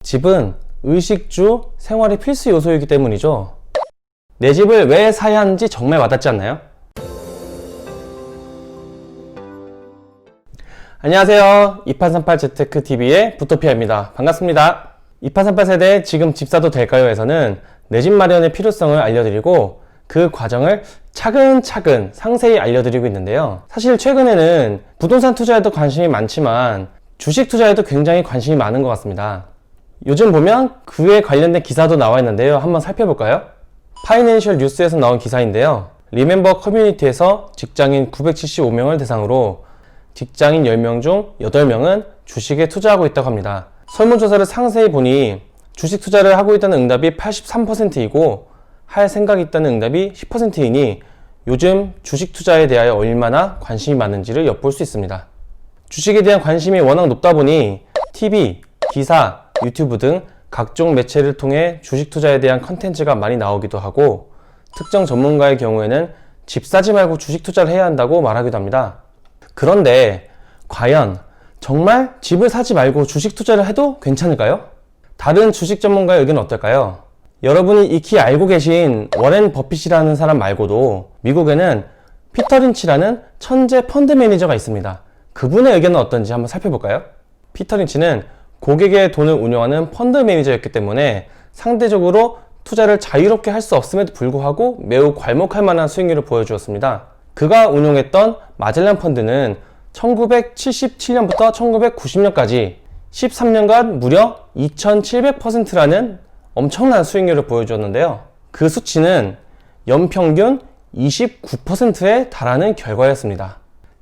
집은 의식주, 생활의 필수 요소이기 때문이죠. 내 집을 왜 사야 하는지 정말 와닿지 않나요? 안녕하세요. 2838재테크TV의 부토피아입니다. 반갑습니다. 2838세대 지금 집 사도 될까요? 에서는 내 집 마련의 필요성을 알려드리고 그 과정을 차근차근 상세히 알려드리고 있는데요. 사실 최근에는 부동산 투자에도 관심이 많지만 주식 투자에도 굉장히 관심이 많은 것 같습니다. 요즘 보면 그에 관련된 기사도 나와 있는데요. 한번 살펴볼까요? 파이낸셜 뉴스에서 나온 기사인데요. 리멤버 커뮤니티에서 직장인 975명을 대상으로 직장인 10명 중 8명은 주식에 투자하고 있다고 합니다. 설문조사를 상세히 보니 주식 투자를 하고 있다는 응답이 83%이고 할 생각이 있다는 응답이 10%이니 요즘 주식 투자에 대하여 얼마나 관심이 많은지를 엿볼 수 있습니다. 주식에 대한 관심이 워낙 높다 보니 TV, 기사, 유튜브 등 각종 매체를 통해 주식 투자에 대한 컨텐츠가 많이 나오기도 하고 특정 전문가의 경우에는 집 사지 말고 주식 투자를 해야 한다고 말하기도 합니다. 그런데 과연 정말 집을 사지 말고 주식 투자를 해도 괜찮을까요? 다른 주식 전문가의 의견은 어떨까요? 여러분이 익히 알고 계신 워렌 버핏이라는 사람 말고도 미국에는 피터 린치라는 천재 펀드 매니저가 있습니다. 그분의 의견은 어떤지 한번 살펴볼까요? 피터 린치는 고객의 돈을 운영하는 펀드 매니저였기 때문에 상대적으로 투자를 자유롭게 할 수 없음에도 불구하고 매우 괄목할 만한 수익률을 보여주었습니다. 그가 운용했던 마젤란 펀드는 1977년부터 1990년까지 13년간 무려 2700%라는 엄청난 수익률을 보여주었는데요. 그 수치는 연평균 29%에 달하는 결과였습니다.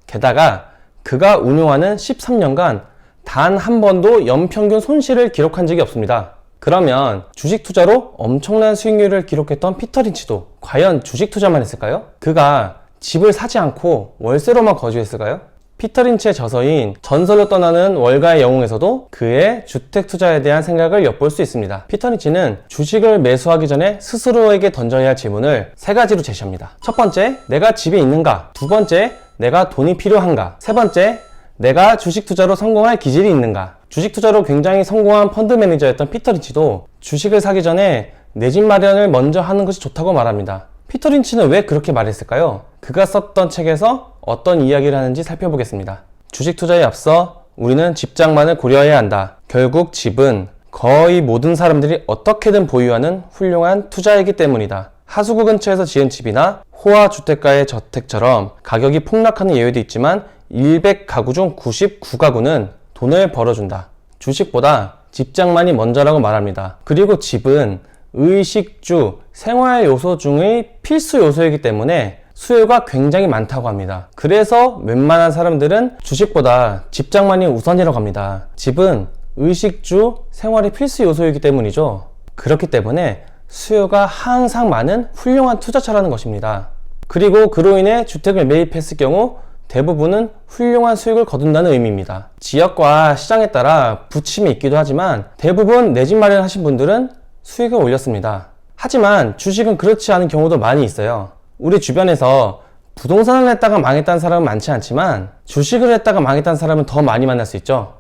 게다가 그가 운용하는 13년간 단 한 번도 연평균 손실을 기록한 적이 없습니다. 그러면 주식 투자로 엄청난 수익률을 기록했던 피터 린치도 과연 주식 투자만 했을까요? 그가 집을 사지 않고 월세로만 거주했을까요? 피터 린치의 저서인 전설로 떠나는 월가의 영웅에서도 그의 주택 투자에 대한 생각을 엿볼 수 있습니다. 피터 린치는 주식을 매수하기 전에 스스로에게 던져야 할 질문을 3가지로 제시합니다. 첫 번째, 내가 집에 있는가? 두 번째, 내가 돈이 필요한가? 세 번째, 내가 주식 투자로 성공할 기질이 있는가? 주식 투자로 굉장히 성공한 펀드 매니저였던 피터 린치도 주식을 사기 전에 내 집 마련을 먼저 하는 것이 좋다고 말합니다. 피터 린치는 왜 그렇게 말했을까요? 그가 썼던 책에서 어떤 이야기를 하는지 살펴보겠습니다. 주식 투자에 앞서 우리는 집장만을 고려해야 한다. 결국 집은 거의 모든 사람들이 어떻게든 보유하는 훌륭한 투자이기 때문이다. 하수구 근처에서 지은 집이나 호화 주택가의 저택처럼 가격이 폭락하는 예외도 있지만 100가구 중 99가구는 돈을 벌어준다. 주식보다 집장만이 먼저라고 말합니다. 그리고 집은 의식주, 생활 요소 중의 필수 요소이기 때문에 수요가 굉장히 많다고 합니다. 그래서 웬만한 사람들은 주식보다 집장만이 우선이라고 합니다. 집은 의식주, 생활의 필수 요소이기 때문이죠. 그렇기 때문에 수요가 항상 많은 훌륭한 투자처라는 것입니다. 그리고 그로 인해 주택을 매입했을 경우 대부분은 훌륭한 수익을 거둔다는 의미입니다. 지역과 시장에 따라 부침이 있기도 하지만 대부분 내 집 마련하신 분들은 수익을 올렸습니다. 하지만 주식은 그렇지 않은 경우도 많이 있어요. 우리 주변에서 부동산을 했다가 망했다는 사람은 많지 않지만 주식을 했다가 망했다는 사람은 더 많이 만날 수 있죠.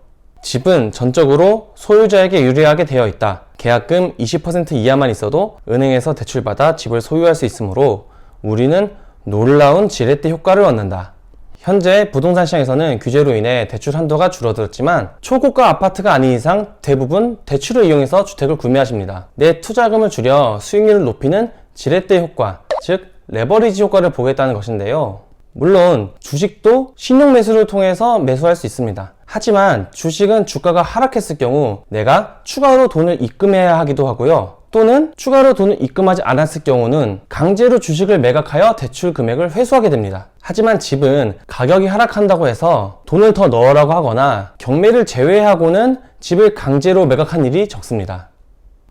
집은 전적으로 소유자에게 유리하게 되어 있다. 계약금 20% 이하만 있어도 은행에서 대출받아 집을 소유할 수 있으므로 우리는 놀라운 지렛대 효과를 얻는다. 현재 부동산 시장에서는 규제로 인해 대출 한도가 줄어들었지만 초고가 아파트가 아닌 이상 대부분 대출을 이용해서 주택을 구매하십니다. 내 투자금을 줄여 수익률을 높이는 지렛대 효과, 즉 레버리지 효과를 보겠다는 것인데요. 물론 주식도 신용 매수를 통해서 매수할 수 있습니다. 하지만 주식은 주가가 하락했을 경우 내가 추가로 돈을 입금해야 하기도 하고요. 또는 추가로 돈을 입금하지 않았을 경우는 강제로 주식을 매각하여 대출 금액을 회수하게 됩니다. 하지만 집은 가격이 하락한다고 해서 돈을 더 넣으라고 하거나 경매를 제외하고는 집을 강제로 매각한 일이 적습니다.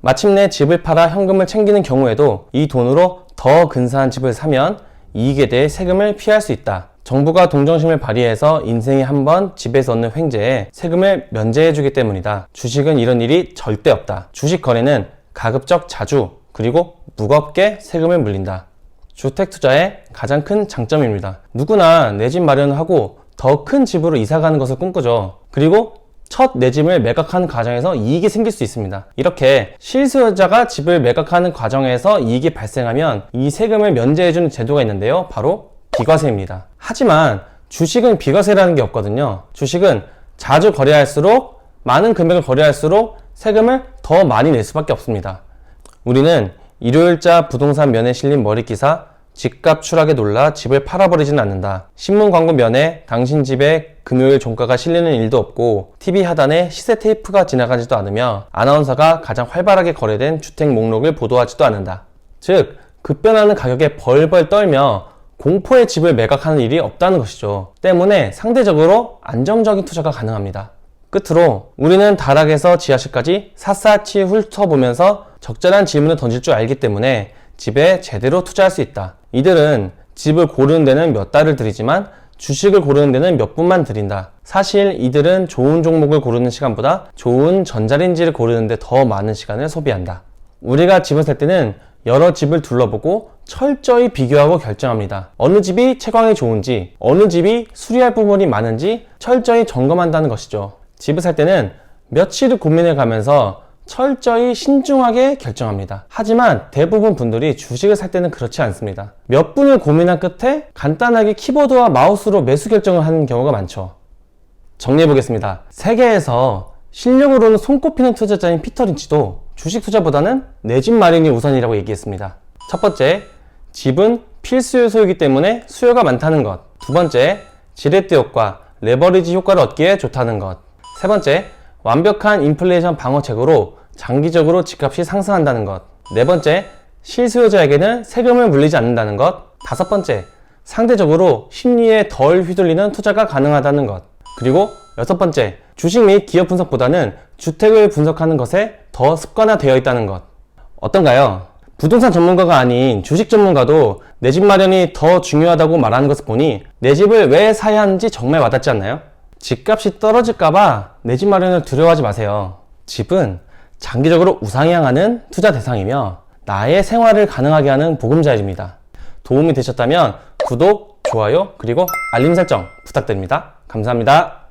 마침내 집을 팔아 현금을 챙기는 경우에도 이 돈으로 더 근사한 집을 사면 이익에 대해 세금을 피할 수 있다. 정부가 동정심을 발휘해서 인생에 한 번 집에서 얻는 횡재에 세금을 면제해주기 때문이다. 주식은 이런 일이 절대 없다. 주식 거래는 가급적 자주 그리고 무겁게 세금을 물린다. 주택 투자의 가장 큰 장점입니다. 누구나 내 집 마련을 하고 더 큰 집으로 이사 가는 것을 꿈꾸죠. 그리고 첫 내 집을 매각하는 과정에서 이익이 생길 수 있습니다. 이렇게 실수요자가 집을 매각하는 과정에서 이익이 발생하면 이 세금을 면제해주는 제도가 있는데요. 바로 비과세입니다. 하지만 주식은 비과세라는 게 없거든요. 주식은 자주 거래할수록, 많은 금액을 거래할수록 세금을 더 많이 낼 수밖에 없습니다. 우리는 일요일자 부동산 면에 실린 머리기사 집값 추락에 놀라 집을 팔아버리진 않는다. 신문 광고 면에 당신 집에 금요일 종가가 실리는 일도 없고 TV 하단에 시세 테이프가 지나가지도 않으며 아나운서가 가장 활발하게 거래된 주택 목록을 보도하지도 않는다. 즉 급변하는 가격에 벌벌 떨며 공포의 집을 매각하는 일이 없다는 것이죠. 때문에 상대적으로 안정적인 투자가 가능합니다. 끝으로 우리는 다락에서 지하실까지 샅샅이 훑어보면서 적절한 질문을 던질 줄 알기 때문에 집에 제대로 투자할 수 있다. 이들은 집을 고르는 데는 몇 달을 들이지만 주식을 고르는 데는 몇 분만 들인다. 사실 이들은 좋은 종목을 고르는 시간보다 좋은 전자레인지를 고르는 데 더 많은 시간을 소비한다. 우리가 집을 살 때는 여러 집을 둘러보고 철저히 비교하고 결정합니다. 어느 집이 채광이 좋은지, 어느 집이 수리할 부분이 많은지 철저히 점검한다는 것이죠. 집을 살 때는 며칠을 고민해 가면서 철저히 신중하게 결정합니다. 하지만 대부분 분들이 주식을 살 때는 그렇지 않습니다. 몇 분을 고민한 끝에 간단하게 키보드와 마우스로 매수 결정을 하는 경우가 많죠. 정리해 보겠습니다. 세계에서 실력으로는 손꼽히는 투자자인 피터 린치도 주식 투자보다는 내 집 마련이 우선이라고 얘기했습니다. 첫 번째, 집은 필수 요소이기 때문에 수요가 많다는 것. 두 번째, 지렛대 효과, 레버리지 효과를 얻기에 좋다는 것. 세 번째, 완벽한 인플레이션 방어책으로 장기적으로 집값이 상승한다는 것. 네 번째, 실수요자에게는 세금을 물리지 않는다는 것. 다섯 번째, 상대적으로 심리에 덜 휘둘리는 투자가 가능하다는 것. 그리고 여섯 번째, 주식 및 기업 분석보다는 주택을 분석하는 것에 더 습관화되어 있다는 것. 어떤가요? 부동산 전문가가 아닌 주식 전문가도 내 집 마련이 더 중요하다고 말하는 것을 보니 내 집을 왜 사야 하는지 정말 와닿지 않나요? 집값이 떨어질까봐 내 집 마련을 두려워하지 마세요. 집은 장기적으로 우상향하는 투자 대상이며 나의 생활을 가능하게 하는 보금자리입니다. 도움이 되셨다면 구독, 좋아요, 그리고 알림 설정 부탁드립니다. 감사합니다.